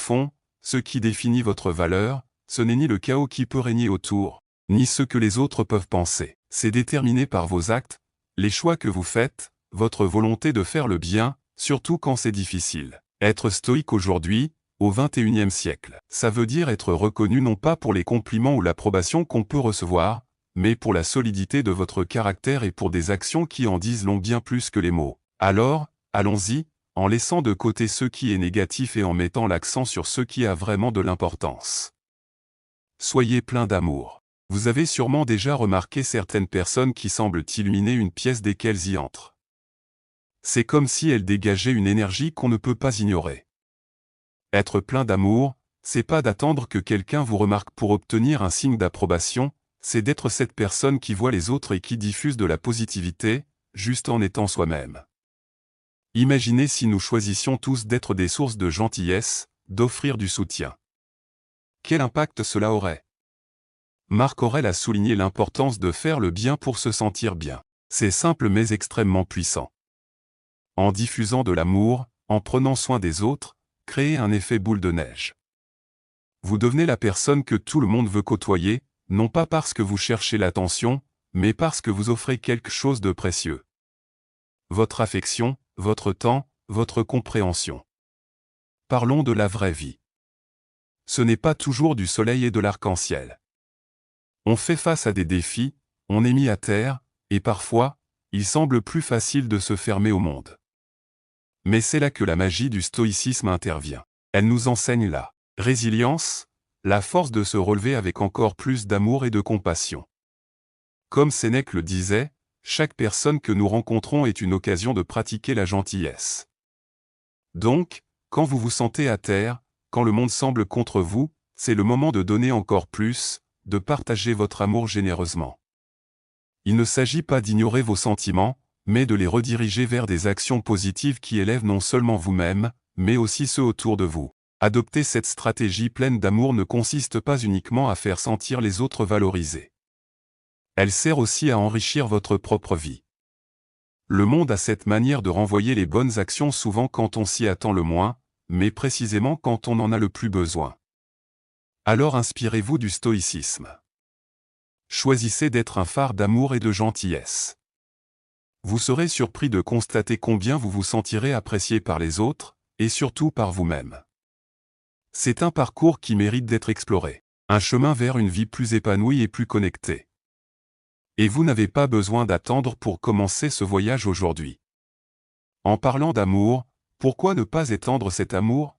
fond, ce qui définit votre valeur, ce n'est ni le chaos qui peut régner autour, ni ce que les autres peuvent penser. C'est déterminé par vos actes, les choix que vous faites, votre volonté de faire le bien, surtout quand c'est difficile. Être stoïque aujourd'hui, au XXIe siècle, ça veut dire être reconnu non pas pour les compliments ou l'approbation qu'on peut recevoir, mais pour la solidité de votre caractère et pour des actions qui en disent long bien plus que les mots. Alors, allons-y, en laissant de côté ce qui est négatif et en mettant l'accent sur ce qui a vraiment de l'importance. Soyez plein d'amour. Vous avez sûrement déjà remarqué certaines personnes qui semblent illuminer une pièce dès qu'elles y entrent. C'est comme si elles dégageaient une énergie qu'on ne peut pas ignorer. Être plein d'amour, c'est pas d'attendre que quelqu'un vous remarque pour obtenir un signe d'approbation, c'est d'être cette personne qui voit les autres et qui diffuse de la positivité, juste en étant soi-même. Imaginez si nous choisissions tous d'être des sources de gentillesse, d'offrir du soutien. Quel impact cela aurait? Marc Aurèle a souligné l'importance de faire le bien pour se sentir bien. C'est simple mais extrêmement puissant. En diffusant de l'amour, en prenant soin des autres, créez un effet boule de neige. Vous devenez la personne que tout le monde veut côtoyer, non pas parce que vous cherchez l'attention, mais parce que vous offrez quelque chose de précieux. Votre affection, votre temps, votre compréhension. Parlons de la vraie vie. Ce n'est pas toujours du soleil et de l'arc-en-ciel. On fait face à des défis, on est mis à terre, et parfois, il semble plus facile de se fermer au monde. Mais c'est là que la magie du stoïcisme intervient. Elle nous enseigne la résilience, la force de se relever avec encore plus d'amour et de compassion. Comme Sénèque le disait, chaque personne que nous rencontrons est une occasion de pratiquer la gentillesse. Donc, quand vous vous sentez à terre, quand le monde semble contre vous, c'est le moment de donner encore plus, de partager votre amour généreusement. Il ne s'agit pas d'ignorer vos sentiments, mais de les rediriger vers des actions positives qui élèvent non seulement vous-même, mais aussi ceux autour de vous. Adopter cette stratégie pleine d'amour ne consiste pas uniquement à faire sentir les autres valorisés. Elle sert aussi à enrichir votre propre vie. Le monde a cette manière de renvoyer les bonnes actions souvent quand on s'y attend le moins, mais précisément quand on en a le plus besoin. Alors inspirez-vous du stoïcisme. Choisissez d'être un phare d'amour et de gentillesse. Vous serez surpris de constater combien vous vous sentirez apprécié par les autres, et surtout par vous-même. C'est un parcours qui mérite d'être exploré, un chemin vers une vie plus épanouie et plus connectée. Et vous n'avez pas besoin d'attendre pour commencer ce voyage aujourd'hui. En parlant d'amour, pourquoi ne pas étendre cet amour?